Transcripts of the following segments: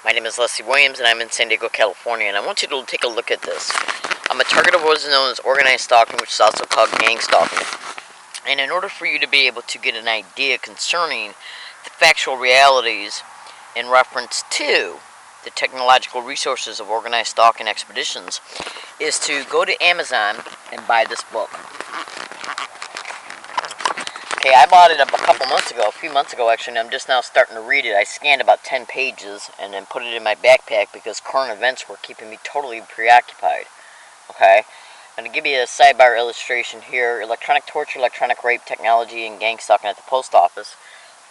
My name is Leslie Williams, and I'm in San Diego, California, and I want you to take a look at this. I'm a target of what is known as organized stalking, which is also called gang stalking. And in order for you to be able to get an idea concerning the factual realities in reference to the technological resources of organized stalking expeditions, is to go to Amazon and buy this book. Okay, I bought it a few months ago actually, and I'm just now starting to read it. I scanned about 10 pages and then put it in my backpack because current events were keeping me totally preoccupied. Okay, I'm going to give you a sidebar illustration here. Electronic torture, electronic rape, technology, and gang stalking at the post office.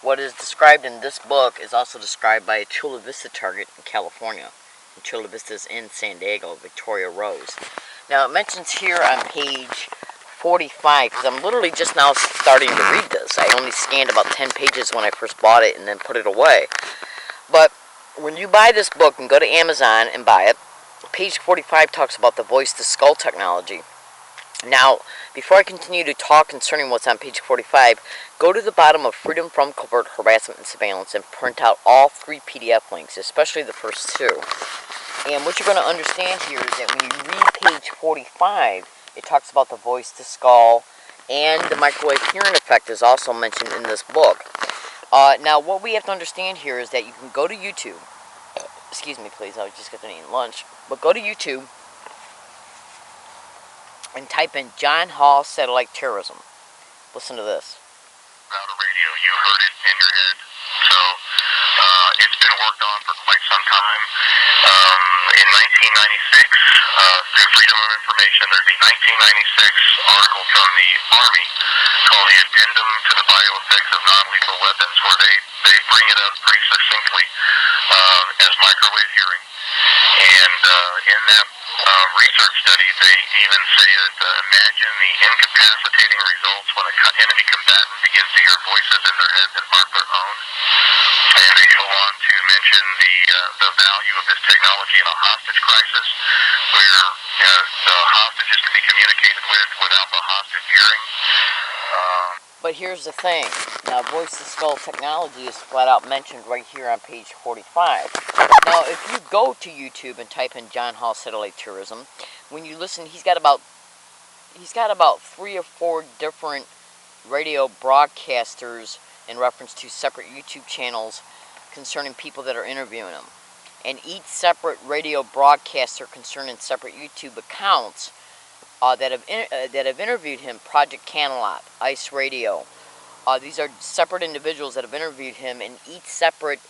What is described in this book is also described by a Chula Vista target in California. And Chula Vista is in San Diego, Victoria Rose. Now it mentions here on page 45, because I'm literally just now starting to read this. I only scanned about 10 pages when I first bought it and then put it away. But when you buy this book and go to Amazon and buy it, page 45 talks about the voice-to-skull technology. Now, before I continue to talk concerning what's on page 45, go to the bottom of Freedom from Covert Harassment and Surveillance and print out all 3 PDF links, especially the first 2. And what you're going to understand here is that when you read page 45, it talks about the voice-to-skull, and the microwave hearing effect is also mentioned in this book. Now, what we have to understand here is that you can go to YouTube. Excuse me, please. I was just getting eating lunch. But go to YouTube and type in John Hall Satellite Terrorism. Listen to this. Without a radio, you heard it in your head. So it's been worked on for quite some time. In 1996, through Freedom of Information, there's a 1996 article from the Army called The Addendum to the Bioeffects of Non-Lethal Weapons, where they bring it up pretty succinctly as microwave hearing. And in that research study, they even say that imagine the incapacitating results when an enemy combatant begins to hear voices in their head that aren't their own. And they go on to mention the value of this technology in a hostage crisis, where the hostages can be communicated with without the hostage hearing. But here's the thing. Now, voice-to-skull technology is flat out mentioned right here on page 45. Now, if you go to YouTube and type in John Hall Satellite Terrorism, when you listen, he's got about 3 or 4 different radio broadcasters in reference to separate YouTube channels concerning people that are interviewing him. And each separate radio broadcaster concerning separate YouTube accounts that have interviewed him, Project Canalot, Ice Radio. These are separate individuals that have interviewed him, and each separate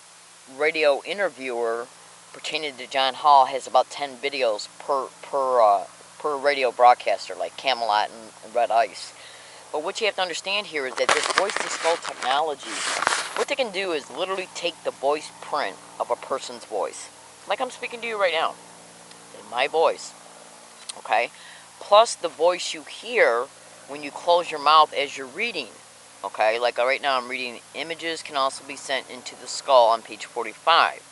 radio interviewer pertaining to John Hall has about 10 videos per radio broadcaster, like Camelot and Red Ice. But what you have to understand here is that this voice-to-skull technology, what they can do is literally take the voice print of a person's voice, like I'm speaking to you right now, in my voice, okay? Plus the voice you hear when you close your mouth as you're reading, okay? Like right now I'm reading, images can also be sent into the skull on page 45,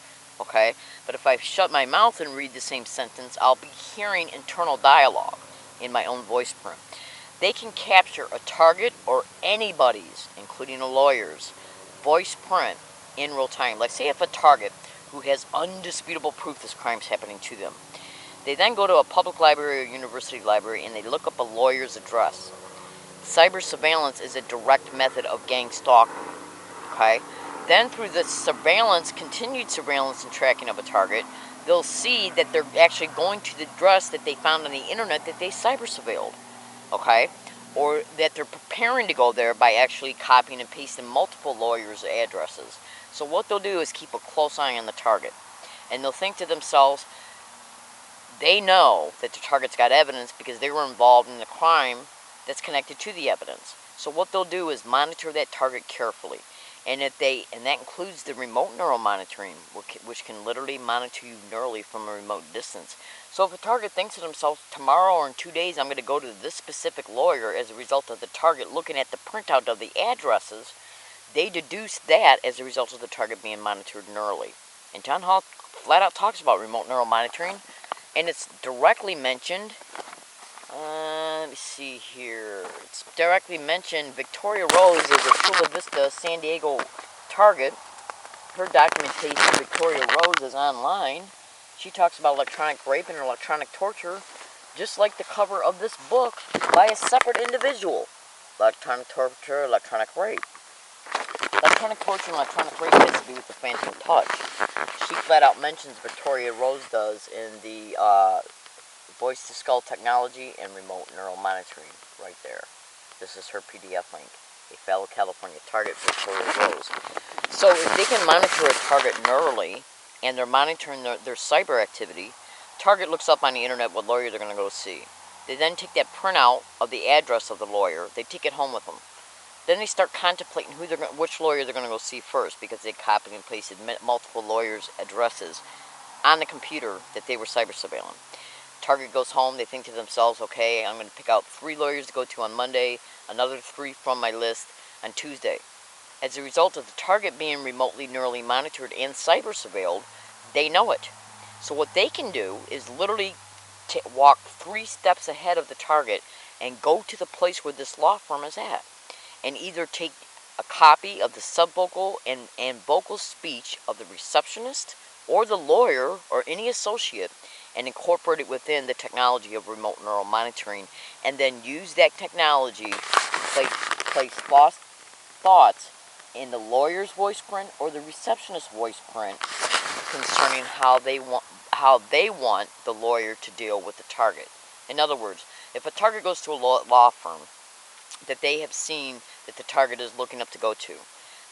okay? But if I shut my mouth and read the same sentence, I'll be hearing internal dialogue in my own voice print. They can capture a target or anybody's, including a lawyer's, voice print in real time. Like say if a target who has undisputable proof this crime's happening to them, they then go to a public library or university library and they look up a lawyer's address. Cyber surveillance is a direct method of gang stalking, okay? Then through the surveillance, continued surveillance and tracking of a target, they'll see that they're actually going to the address that they found on the internet that they cyber surveilled, okay? Or that they're preparing to go there by actually copying and pasting multiple lawyers' addresses. So what they'll do is keep a close eye on the target. And they'll think to themselves, they know that the target's got evidence because they were involved in the crime that's connected to the evidence. So what they'll do is monitor that target carefully. And that includes the remote neural monitoring, which can literally monitor you neurally from a remote distance. So if a target thinks to themselves, tomorrow or in 2 days I'm going to go to this specific lawyer as a result of the target looking at the printout of the addresses, they deduce that as a result of the target being monitored neurally. And John Hall flat out talks about remote neural monitoring, and it's directly mentioned, let me see here, it's directly mentioned Victoria Rose is a Chula Vista, San Diego target, her documentation, Victoria Rose, is online. She talks about electronic rape and electronic torture, just like the cover of this book, by a separate individual. Electronic torture, electronic rape. Electronic torture and electronic rape has to do with the phantom touch. She flat out mentions, Victoria Rose does, in the voice-to-skull technology and remote neural monitoring right there. This is her PDF link. A fellow California target, Victoria Rose. So if they can monitor a target neurally, and they're monitoring their cyber activity, target looks up on the internet what lawyer they're going to go see. They then take that printout of the address of the lawyer, they take it home with them. Then they start contemplating which lawyer they're going to go see first, because they copied and pasted multiple lawyers' addresses on the computer that they were cyber surveilling. Target goes home, they think to themselves, okay, I'm going to pick out 3 lawyers to go to on Monday, another 3 from my list on Tuesday. As a result of the target being remotely neurally monitored and cyber surveilled, they know it. So what they can do is literally walk 3 steps ahead of the target and go to the place where this law firm is at, and either take a copy of the subvocal and vocal speech of the receptionist or the lawyer or any associate and incorporate it within the technology of remote neural monitoring, and then use that technology to place false thoughts in the lawyer's voice print or the receptionist's voice print concerning how they want the lawyer to deal with the target. In other words, if a target goes to a law firm that they have seen that the target is looking up to go to,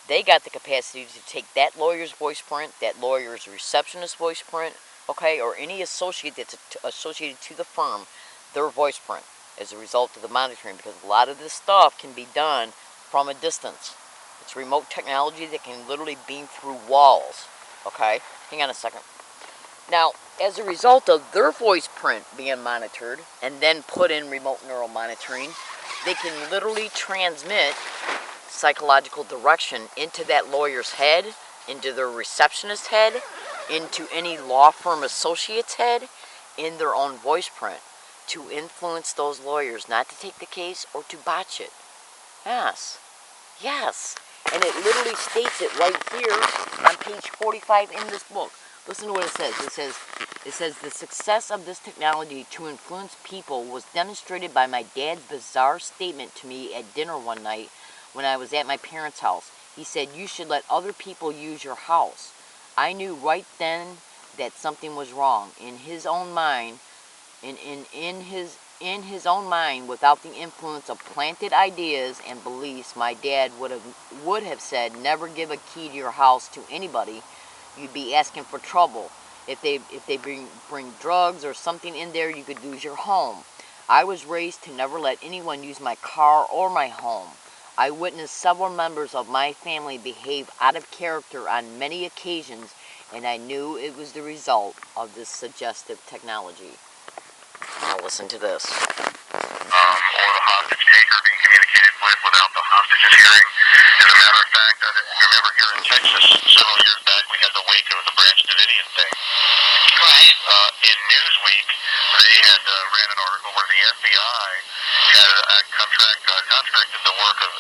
they got the capacity to take that lawyer's voice print, that lawyer's receptionist voice print, okay, or any associate that's associated to the firm, their voice print, as a result of the monitoring, because a lot of this stuff can be done from a distance. It's remote technology that can literally beam through walls, okay? Hang on a second. Now, as a result of their voice print being monitored and then put in remote neural monitoring, they can literally transmit psychological direction into that lawyer's head, into their receptionist's head, into any law firm associate's head, in their own voice print, to influence those lawyers not to take the case or to botch it. Yes. Yes. And it literally states it right here on page 45 in this book. Listen to what it says. It says, the success of this technology to influence people was demonstrated by my dad's bizarre statement to me at dinner one night when I was at my parents' house. He said, you should let other people use your house. I knew right then that something was wrong. In his own mind, in his own mind, without the influence of planted ideas and beliefs, my dad would have said, never give a key to your house to anybody. You'd be asking for trouble. If they bring drugs or something in there, you could lose your home. I was raised to never let anyone use my car or my home. I witnessed several members of my family behave out of character on many occasions, and I knew it was the result of this suggestive technology. Now listen to this. Or the hostage taker being communicated with without the hostage's hearing. As a matter of fact, I remember here in Texas several years back, we had the wake of the Branch Davidian thing. Right. In Newsweek, they had ran an article where the FBI had contracted the work of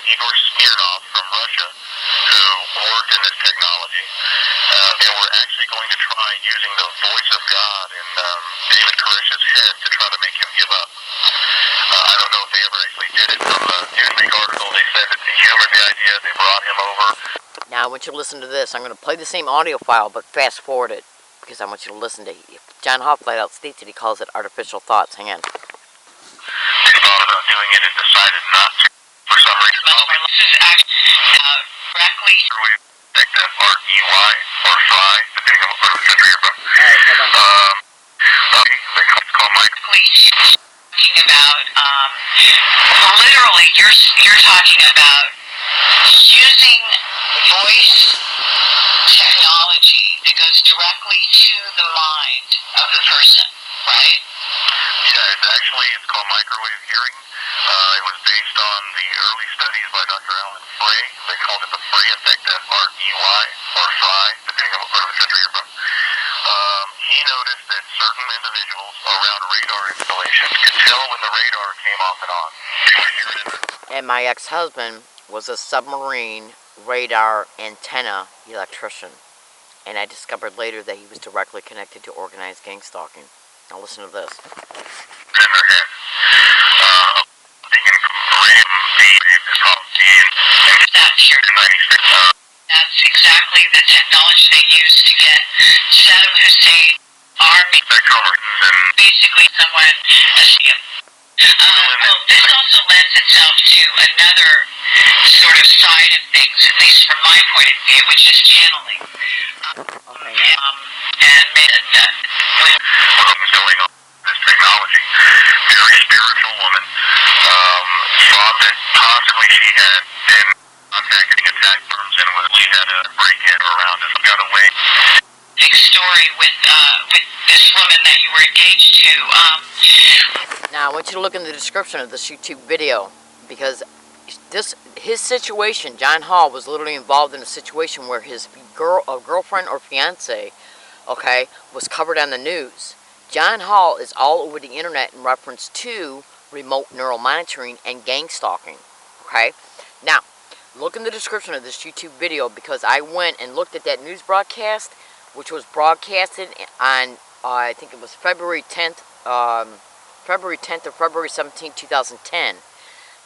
Igor Smirnov from Russia, who worked in this technology, and were actually going to try using the voice of God in David Koresh's head to try to make him give up. I don't know if they ever actually did it. From the Newsweek article, they said that they humored the idea, they brought him over. Now I want you to listen to this. I'm going to play the same audio file, but fast forward it, because I want you to listen to it. John Hoff flat out states that he calls it artificial thoughts. Hang on. They thought about doing it and decided not to for some reason. This is directly take that R-E-Y or FI, depending on what part of the country you're from. Alright, hold on. It's called Mike. Talking about, literally, you're talking about using voice technology that goes directly to the mind of the person, right? Yeah, it's called microwave hearing. It was based on the early studies by Dr. Alan Frey. They called it the Frey effect, F-R-E-Y, or Fry, depending on what part of the country you're from. He noticed that certain individuals around radar installations could tell when the radar came off and on. They would hear it in the... And my ex-husband was a submarine radar antenna electrician. And I discovered later that he was directly connected to organized gang stalking. Now listen to this. That's exactly the technology they used to get Saddam Hussein army. Basically someone well, this also lends itself to another sort of side of things, at least from my point of view, which is channeling. Okay, What's going on with this technology? Very spiritual woman. Thought that possibly she had been contacting attack firms and we had a break-in around and got away. Big story with this woman that you were engaged to. Now I want you to look in the description of this YouTube video, because his situation, John Hall was literally involved in a situation where his girlfriend or fiance, okay, was covered on the news. John Hall is all over the internet in reference to remote neural monitoring and gang stalking. Okay, now look in the description of this YouTube video, because I went and looked at that news broadcast, which was broadcasted on I think it was February 10th or February 17th, 2010.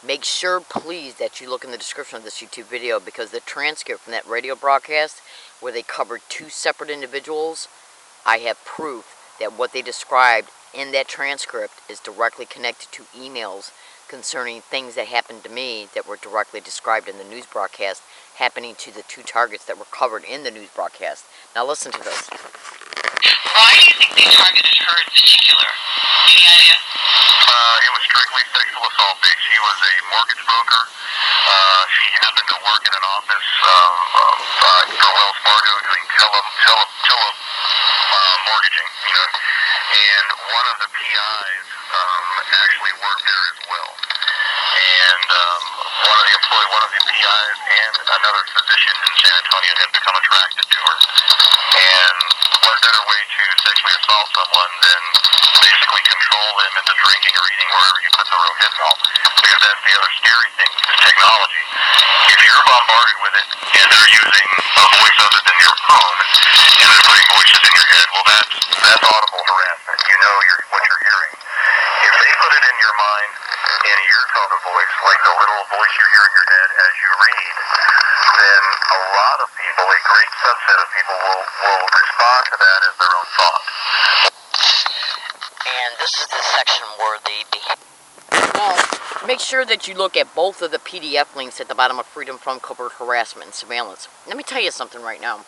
Make sure, please, that you look in the description of this YouTube video, because the transcript from that radio broadcast, where they covered two separate individuals, I have proof that what they described in that transcript is directly connected to emails concerning things that happened to me that were directly described in the news broadcast, happening to the two targets that were covered in the news broadcast. Now listen to this. Why do you think they targeted her in particular? Any idea? It was strictly sexual assault based. She was a mortgage broker. She happened to work in an office for Wells Fargo doing mortgaging, and one of the PIs actually worked there as well. And one of the PIs and another physician in San Antonio had become attracted to her. And what better way to sexually assault someone than basically control them into drinking or eating wherever you put the rohypnol? Because that's the other scary thing, is technology. If you're bombarded with it and they're using a voice other than your phone and they're putting voices in your head, well, that's audible harassment. You know what you're hearing. If they put it in your mind in your tone of voice, like the little voice you hear in your head as you read, then a lot of people, a great subset of people, will respond to that as their own thought. And this is the section where they behave. Well, make sure that you look at both of the PDF links at the bottom of Freedom from Covert Harassment and Surveillance. Let me tell you something right now.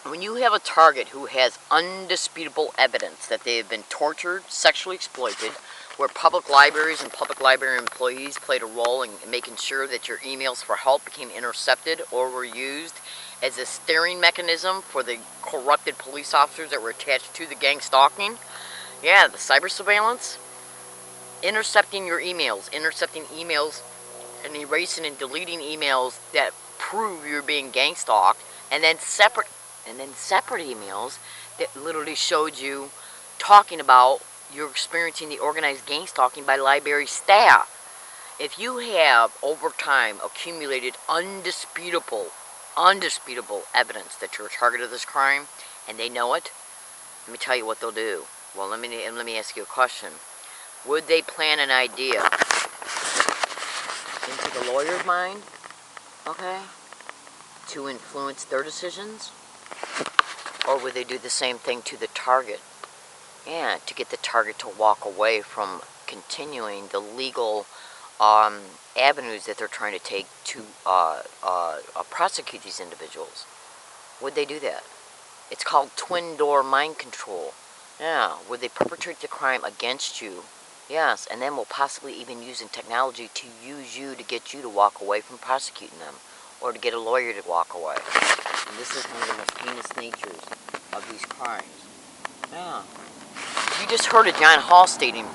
When you have a target who has undisputable evidence that they have been tortured, sexually exploited, where public libraries and public library employees played a role in making sure that your emails for help became intercepted or were used as a steering mechanism for the corrupted police officers that were attached to the gang stalking, yeah, the cyber surveillance, intercepting your emails, and erasing and deleting emails that prove you're being gang stalked, and then separate emails that literally showed you talking about you're experiencing the organized gang stalking by library staff. If you have over time accumulated undisputable evidence that you're a target of this crime, and they know it, let me tell you what they'll do. Well, let me ask you a question. Would they plant an idea into the lawyer's mind, okay, to influence their decisions? Or would they do the same thing to the target? Yeah, to get the target to walk away from continuing the legal avenues that they're trying to take to prosecute these individuals. Would they do that? It's called twin door mind control. Yeah, would they perpetrate the crime against you? Yes, and then will possibly even using technology to use you to get you to walk away from prosecuting them, or to get a lawyer to walk away. And this is one of the most heinous natures of these crimes. Yeah. You just heard of John Hall stating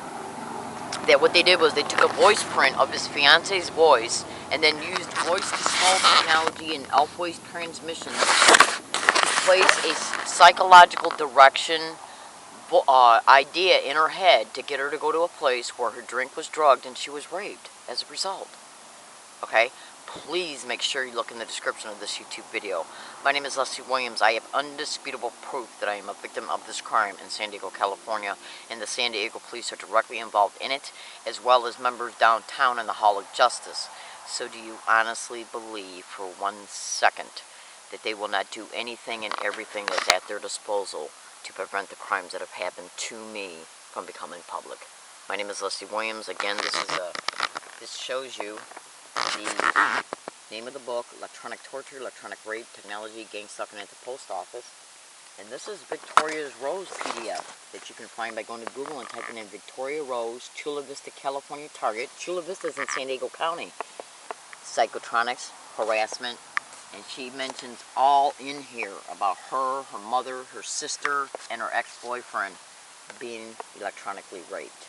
that what they did was they took a voice print of his fiance's voice and then used voice-to-skull technology and voice transmissions to place a psychological direction idea in her head to get her to go to a place where her drink was drugged and she was raped as a result. Okay? please make sure you look in the description of this YouTube video. My name is Leslie Williams. I have undisputable proof that I am a victim of this crime in San Diego, California, and the San Diego police are directly involved in it, as well as members downtown in the Hall of Justice. So do you honestly believe for 1 second that they will not do anything and everything that's at their disposal to prevent the crimes that have happened to me from becoming public? My name is Leslie Williams. Again, this shows you the name of the book, Electronic Torture, Electronic Rape, Technology, Gang Stalking at the Post Office. And this is Victoria Rose PDF that you can find by going to Google and typing in Victoria Rose, Chula Vista, California target. Chula Vista is in San Diego County. Psychotronics, harassment, and she mentions all in here about her, her mother, her sister, and her ex-boyfriend being electronically raped.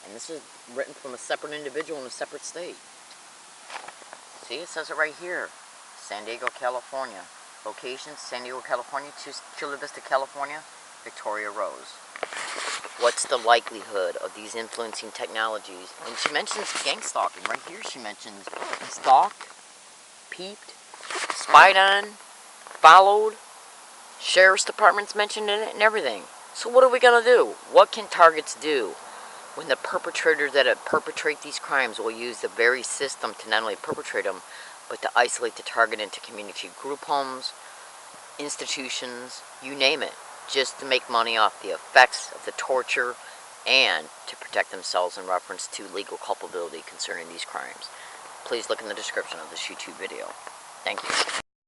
And this is written from a separate individual in a separate state. See, it says it right here. San Diego, California. Location, San Diego, California, Chula Vista, California, Victoria Rose. What's the likelihood of these influencing technologies? And she mentions gang stalking. Right here she mentions stalked, peeped, spied on, followed. Sheriff's department's mentioned in it and everything. So what are we going to do? What can targets do when the perpetrators that perpetrate these crimes will use the very system to not only perpetrate them, but to isolate the target into community group homes, institutions, you name it, just to make money off the effects of the torture and to protect themselves in reference to legal culpability concerning these crimes? Please look in the description of this YouTube video. Thank you.